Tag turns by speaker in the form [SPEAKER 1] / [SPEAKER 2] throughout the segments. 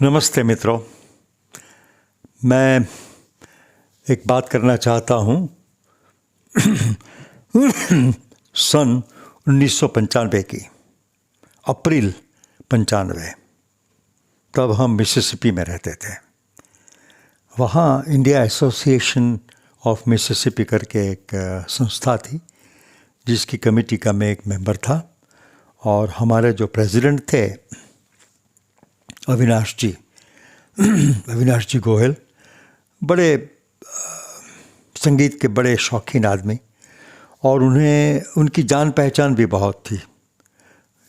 [SPEAKER 1] नमस्ते मित्रों। मैं एक बात करना चाहता हूँ। सन 1995 की अप्रैल 95, तब हम मिसिसिपी में रहते थे। वहाँ इंडिया एसोसिएशन ऑफ मिसिसिपी करके एक संस्था थी, जिसकी कमेटी का मैं एक मेंबर था। और हमारे जो प्रेसिडेंट थे अविनाश जी गोयल, बड़े संगीत के बड़े शौकीन आदमी, और उन्हें उनकी जान पहचान भी बहुत थी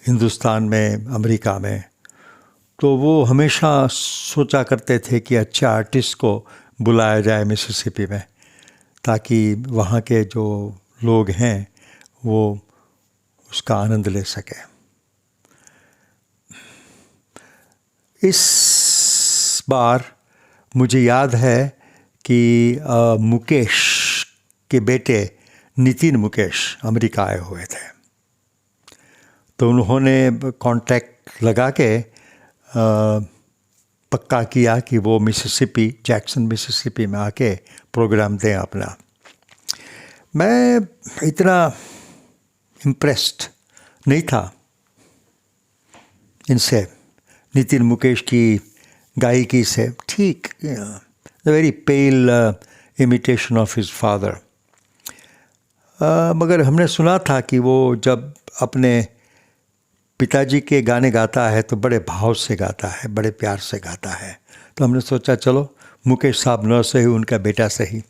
[SPEAKER 1] हिंदुस्तान में, अमेरिका में। तो वो हमेशा सोचा करते थे कि अच्छे आर्टिस्ट को बुलाया जाए मिसिसिपी में, ताकि वहाँ के जो लोग हैं वो उसका आनंद ले सकें। इस बार मुझे याद है कि मुकेश के बेटे नितिन मुकेश अमेरिका आए हुए थे। तो उन्होंने कांटेक्ट लगा के पक्का किया कि वो मिसिसिपी, जैक्सन मिसिसिपी में आके प्रोग्राम दें अपना। मैं इतना इम्प्रेस्ड नहीं था इनसे, नितिन मुकेश की गायकी से। ठीक, very pail imitation of his father. मगर हमने सुना था कि वो जब अपने पिताजी के गाने गाता है तो बड़े भाव से गाता है, बड़े प्यार से गाता है। तो हमने सोचा चलो मुकेश साहब न सही, उनका बेटा सही।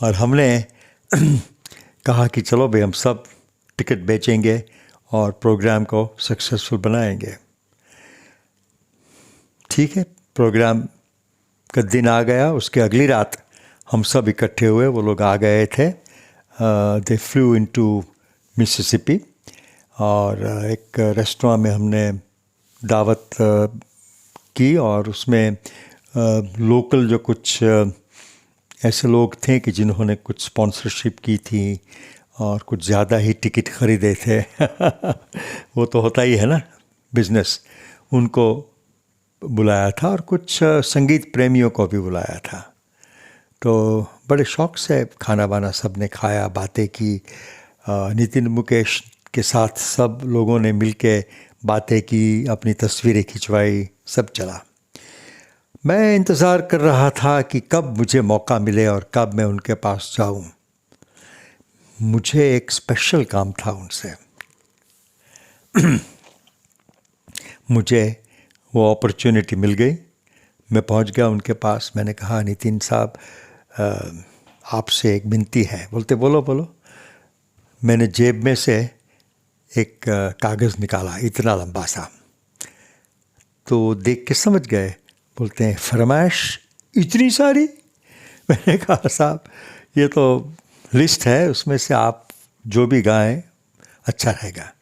[SPEAKER 1] और हमने कहा कि चलो भाई, हम सब टिकट बेचेंगे और प्रोग्राम को सक्सेसफुल बनाएंगे। ठीक है, प्रोग्राम का दिन आ गया। उसके अगली रात हम सब इकट्ठे हुए, वो लोग आ गए थे। दे फ्लू इनटू मिसिसिपी, और एक रेस्टोरेंट में हमने दावत की, और उसमें लोकल जो कुछ ऐसे लोग थे कि जिन्होंने कुछ स्पॉन्सरशिप की थी और कुछ ज़्यादा ही टिकट ख़रीदे थे। वो तो होता ही है ना, बिजनेस। उनको बुलाया था और कुछ संगीत प्रेमियों को भी बुलाया था। तो बड़े शौक़ से खाना वाना सब ने खाया, बातें की। नितिन मुकेश के साथ सब लोगों ने मिलके बातें की, अपनी तस्वीरें खिंचवाई, सब चला। मैं इंतज़ार कर रहा था कि कब मुझे मौका मिले और कब मैं उनके पास जाऊं। मुझे एक स्पेशल काम था उनसे। मुझे वो अपॉर्चुनिटी मिल गई। मैं पहुंच गया उनके पास। मैंने कहा, नितिन साहब, आपसे एक विनती है। बोलते बोलो बोलो। मैंने जेब में से एक कागज़ निकाला, इतना लंबा सा। तो देख के समझ गए। बोलते हैं, फरमाइश इतनी सारी? मैंने कहा, साहब ये तो लिस्ट है, उसमें से आप जो भी गाएं अच्छा रहेगा।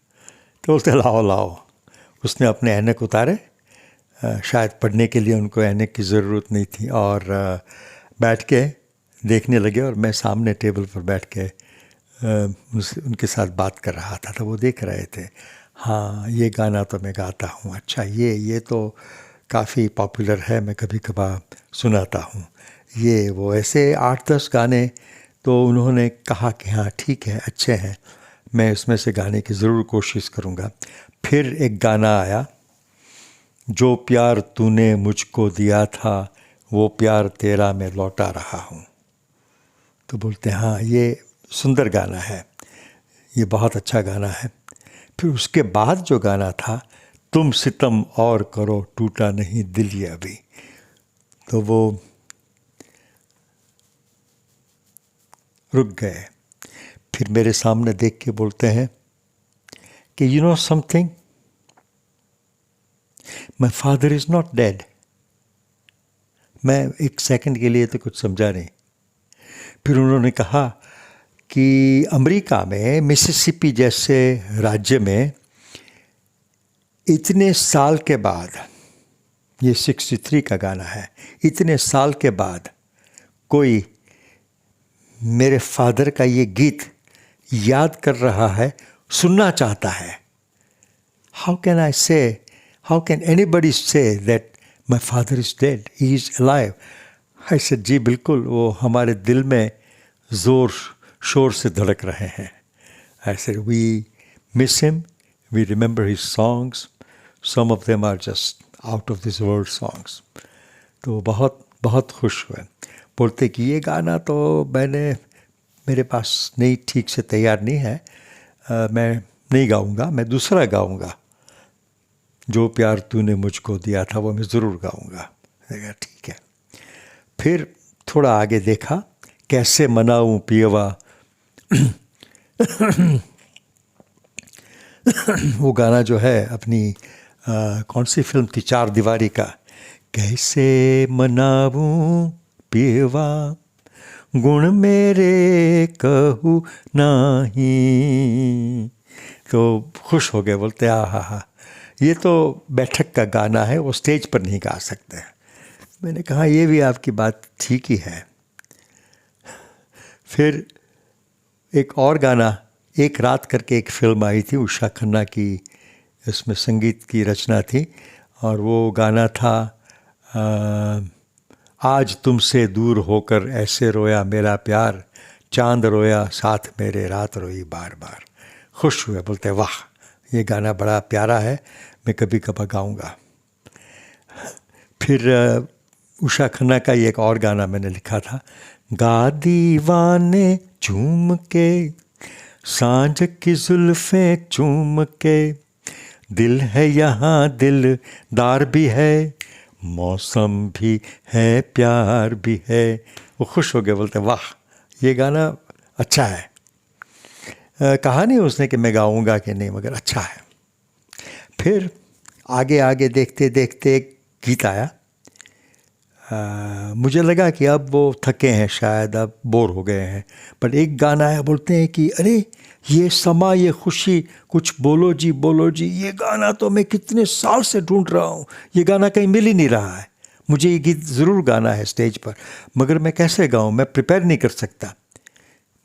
[SPEAKER 1] तो बोलते लाओ लाओ। उसने अपने ऐनक उतारे, शायद पढ़ने के लिए उनको ऐनक की ज़रूरत नहीं थी, और बैठ के देखने लगे। और मैं सामने टेबल पर बैठ के उनके साथ बात कर रहा था। तो वो देख रहे थे। हाँ, ये गाना तो मैं गाता हूँ। अच्छा, ये तो काफ़ी पॉपुलर है, मैं कभी कभार सुनाता हूँ। ये वो ऐसे 8-10 गाने। तो उन्होंने कहा कि हाँ ठीक है, अच्छे हैं, मैं इसमें से गाने की ज़रूर कोशिश करूँगा। फिर एक गाना आया, जो प्यार तूने मुझको दिया था वो प्यार तेरा मैं लौटा रहा हूँ। तो बोलते हैं, हाँ ये सुंदर गाना है, ये बहुत अच्छा गाना है। फिर उसके बाद जो गाना था, तुम सितम और करो टूटा नहीं दिल ये अभी। तो वो रुक गए। फिर मेरे सामने देख के बोलते हैं कि you know something, my father is not dead. मैं एक सेकंड के लिए तो कुछ समझा नहीं। फिर उन्होंने कहा कि अमेरिका में, मिसिसिपी जैसे राज्य में, इतने साल के बाद, ये 63 का गाना है, इतने साल के बाद कोई मेरे फादर का ये गीत याद कर रहा है, सुनना चाहता है। How can anybody say that my father is dead, he is alive. I said जी बिल्कुल, वो हमारे दिल में ज़ोर शोर से धड़क रहे हैं। I said we miss him, we remember his songs, some of them are just out of this world songs. तो बहुत बहुत खुश हुए। बोलते कि ये गाना तो मेरे पास नहीं, ठीक से तैयार नहीं है, मैं नहीं गाऊंगा, मैं दूसरा गाऊंगा, जो प्यार तूने मुझको दिया था वो मैं ज़रूर गाऊंगा। मैंने कहा ठीक है। फिर थोड़ा आगे देखा, कैसे मनाऊं पियवा वो गाना जो है अपनी कौन सी फिल्म थी, चार दीवारी का, कैसे मनाऊं पियवा गुण मेरे कहू नाही। तो खुश हो गए, बोलते हा, ये तो बैठक का गाना है, वो स्टेज पर नहीं गा सकते। मैंने कहा ये भी आपकी बात ठीक ही है। फिर एक और गाना, एक रात करके एक फिल्म आई थी, उषा खन्ना की इसमें संगीत की रचना थी, और वो गाना था आज तुमसे दूर होकर ऐसे रोया मेरा प्यार, चांद रोया साथ मेरे रात रोई बार बार। खुश हुए, बोलते वाह ये गाना बड़ा प्यारा है, मैं कभी कभार गाऊंगा। फिर उषा खन्ना का एक और गाना मैंने लिखा था, गा दीवाने झूम के सांझ की जुल्फें चूम के, दिल है यहाँ दिलदार भी है, मौसम भी है प्यार भी है। वो खुश हो गए, बोलते वाह ये गाना अच्छा है। कहा नहीं उसने कि मैं गाऊंगा कि नहीं, मगर अच्छा है। फिर आगे आगे देखते देखते एक गीत आया, मुझे लगा कि अब वो थके हैं शायद, अब बोर हो गए हैं, पर एक गाना है, बोलते हैं कि अरे ये समा ये खुशी कुछ बोलो जी, ये गाना तो मैं कितने साल से ढूंढ रहा हूँ, ये गाना कहीं मिल ही नहीं रहा है, मुझे ये गीत ज़रूर गाना है स्टेज पर, मगर मैं कैसे गाऊँ, मैं प्रिपेयर नहीं कर सकता।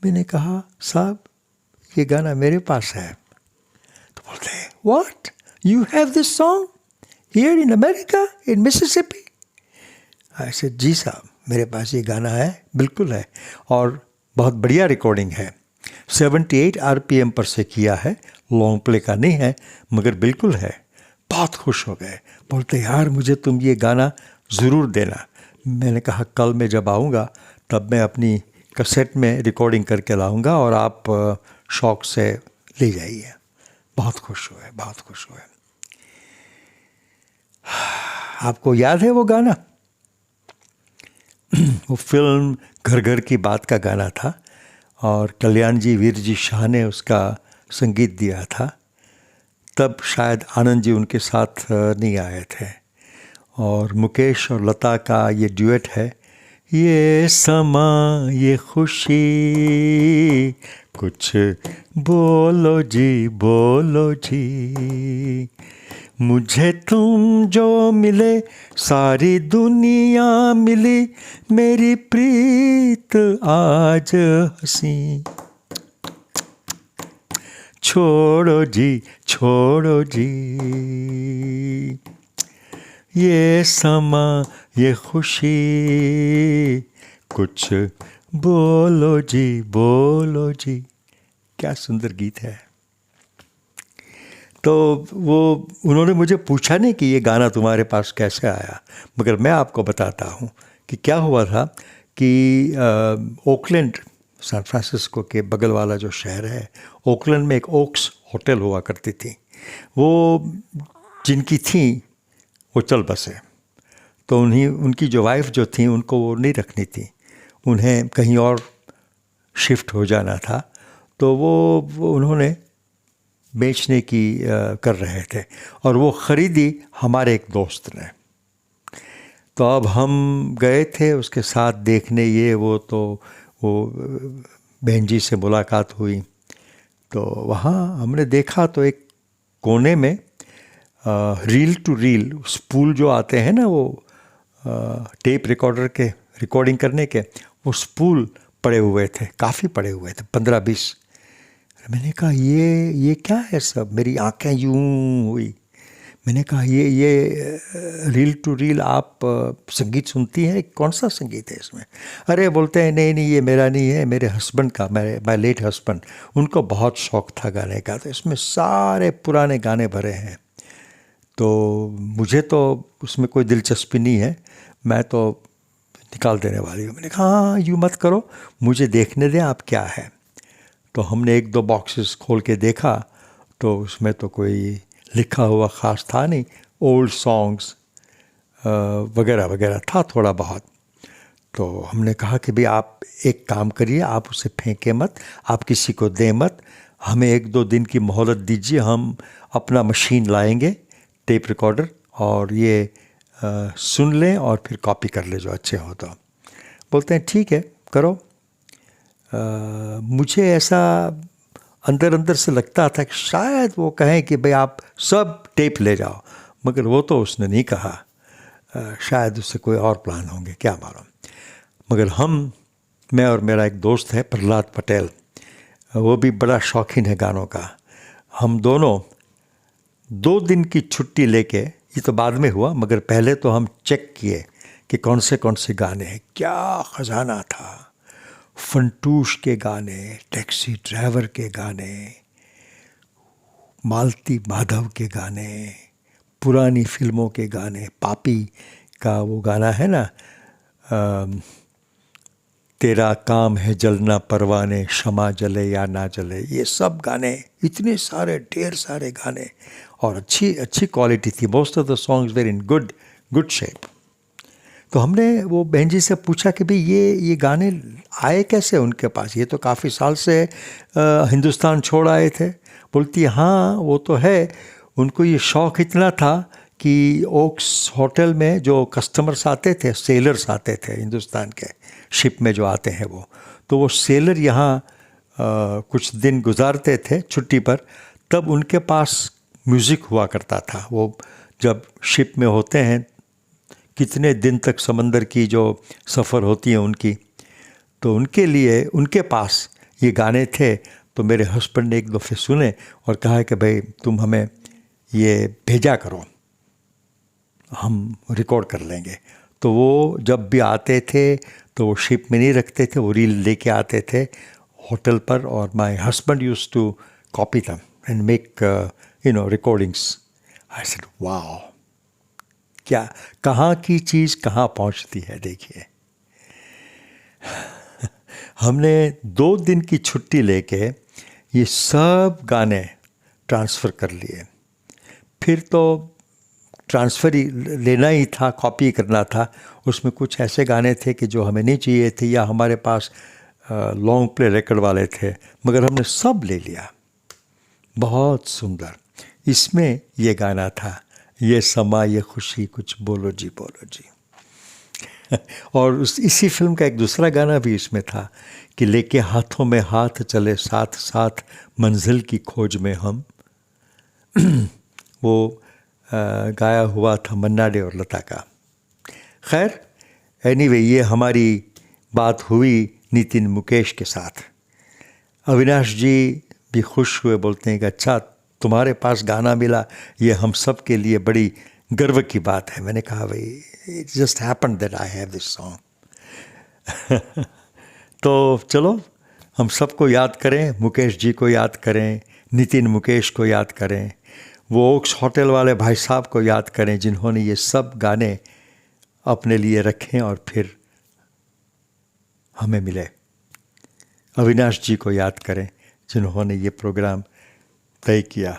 [SPEAKER 1] मैंने कहा साहब ये गाना मेरे पास है। तो बोलते हैं what, you have this song here in America, in Mississippi? ऐसे जी साहब मेरे पास ये गाना है, बिल्कुल है, और बहुत बढ़िया रिकॉर्डिंग है, 78 RPM पर से किया है, लॉन्ग प्ले का नहीं है, मगर बिल्कुल है। बहुत खुश हो गए, बोलते यार मुझे तुम ये गाना ज़रूर देना। मैंने कहा कल मैं जब आऊँगा तब मैं अपनी कैसेट में रिकॉर्डिंग करके लाऊँगा और आप शौक़ से ले जाइए। बहुत खुश हुए, बहुत खुश हुए। आपको याद है वो गाना? वो फिल्म घर घर की बात का गाना था, और कल्याण जी वीर जी शाह ने उसका संगीत दिया था। तब शायद आनंद जी उनके साथ नहीं आए थे, और मुकेश और लता का ये ड्यूएट है, ये समा ये खुशी कुछ बोलो जी, मुझे तुम जो मिले सारी दुनिया मिली, मेरी प्रीत आज हंसी, छोड़ो जी, ये समा ये खुशी कुछ बोलो जी। क्या सुंदर गीत है। तो वो उन्होंने मुझे पूछा नहीं कि ये गाना तुम्हारे पास कैसे आया, मगर मैं आपको बताता हूँ कि क्या हुआ था कि ओकलैंड, सैन फ्रांसिस्को के बगल वाला जो शहर है, ओकलैंड में एक ओक्स होटल हुआ करती थी। वो जिनकी थी वो चल बसे, तो उनकी जो वाइफ जो थी उनको वो नहीं रखनी थी, उन्हें कहीं और शिफ्ट हो जाना था, तो वो उन्होंने बेचने की कर रहे थे, और वो ख़रीदी हमारे एक दोस्त ने। तो अब हम गए थे उसके साथ देखने ये वो, तो वो बहन जी से मुलाकात हुई, तो वहाँ हमने देखा तो एक कोने में रील टू रील स्पूल जो आते हैं ना, वो टेप रिकॉर्डर के रिकॉर्डिंग करने के, वो स्पूल पड़े हुए थे, काफ़ी पड़े हुए थे, 15-20। मैंने कहा ये क्या है सब, मेरी आंखें यूं हुई, मैंने कहा ये रील टू रील आप संगीत सुनती हैं, कौन सा संगीत है इसमें? अरे बोलते हैं नहीं नहीं ये मेरा नहीं है, मेरे हस्बैंड का, माय लेट हस्बैंड, उनको बहुत शौक़ था गाने का, तो इसमें सारे पुराने गाने भरे हैं। तो मुझे तो उसमें कोई दिलचस्पी नहीं है, मैं तो निकाल देने वाली हूँ। मैंने कहा हाँ यूँ मत करो, मुझे देखने दें आप क्या है। तो हमने एक दो बॉक्सेस खोल के देखा तो उसमें तो कोई लिखा हुआ ख़ास था नहीं, ओल्ड सॉन्ग्स वगैरह वगैरह था थोड़ा बहुत। तो हमने कहा कि भाई आप एक काम करिए, आप उसे फेंके मत, आप किसी को दें मत, हमें एक दो दिन की मोहलत दीजिए, हम अपना मशीन लाएंगे, टेप रिकॉर्डर, और ये सुन लें और फिर कॉपी कर ले जो अच्छे हो तो। बोलते हैं ठीक है करो। मुझे ऐसा अंदर अंदर से लगता था कि शायद वो कहें कि भाई आप सब टेप ले जाओ, मगर वो तो उसने नहीं कहा। शायद उससे कोई और प्लान होंगे, क्या मालूम। मगर मैं और मेरा एक दोस्त है प्रहलाद पटेल, वो भी बड़ा शौकीन है गानों का, हम दोनों 2 दिन की छुट्टी लेके, ये तो बाद में हुआ मगर पहले तो हम चेक किए कि कौन से गाने हैं। क्या ख़जाना था, फंटूश के गाने, टैक्सी ड्राइवर के गाने, मालती माधव के गाने, पुरानी फिल्मों के गाने, पापी का वो गाना है ना, तेरा काम है जलना परवाने, क्षमा जले या ना जले, ये सब गाने, इतने सारे ढेर सारे गाने, और अच्छी क्वालिटी थी। Most of the songs were in good shape. तो हमने वो बहन जी से पूछा कि भाई ये गाने आए कैसे उनके पास, ये तो काफ़ी साल से हिंदुस्तान छोड़ आए थे। बोलती हाँ वो तो है, उनको ये शौक़ इतना था कि ओक्स होटल में जो कस्टमर्स आते थे, सेलर्स आते थे हिंदुस्तान के शिप में जो आते हैं तो वो सेलर यहाँ कुछ दिन गुजारते थे छुट्टी पर, तब उनके पास म्यूज़िक हुआ करता था। वो जब शिप में होते हैं कितने दिन तक समंदर की जो सफ़र होती है उनकी, तो उनके लिए उनके पास ये गाने थे। तो मेरे हस्बैंड ने एक दफ़े सुने और कहा कि भाई तुम हमें ये भेजा करो, हम रिकॉर्ड कर लेंगे। तो वो जब भी आते थे तो वो शिप में नहीं रखते थे, वो रील लेके आते थे होटल पर, और my husband used to copy them and make recordings. I said wow, क्या कहाँ की चीज़ कहाँ पहुँचती है देखिए। हमने 2 दिन की छुट्टी लेके ये सब गाने ट्रांसफ़र कर लिए। फिर तो ट्रांसफ़र ही लेना ही था, कॉपी करना था। उसमें कुछ ऐसे गाने थे कि जो हमें नहीं चाहिए थे, या हमारे पास लॉन्ग प्ले रिकॉर्ड वाले थे, मगर हमने सब ले लिया। बहुत सुंदर इसमें ये गाना था, ये समा ये खुशी कुछ बोलो जी बोलो जी। और इसी फिल्म का एक दूसरा गाना भी इसमें था कि लेके हाथों में हाथ चले साथ साथ मंजिल की खोज में हम। वो गाया हुआ था मन्ना डे और लता का। खैर एनीवे, ये हमारी बात हुई नितिन मुकेश के साथ। अविनाश जी भी खुश हुए, बोलते हैं कि अच्छा तुम्हारे पास गाना मिला, ये हम सब के लिए बड़ी गर्व की बात है। मैंने कहा भाई it just happened that I have this song. तो चलो हम सबको याद करें, मुकेश जी को याद करें, नितिन मुकेश को याद करें, वो ओक्स होटल वाले भाई साहब को याद करें जिन्होंने ये सब गाने अपने लिए रखें और फिर हमें मिले। अविनाश जी को याद करें जिन्होंने ये प्रोग्राम तय किया।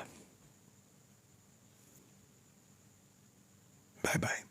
[SPEAKER 1] Bye bye.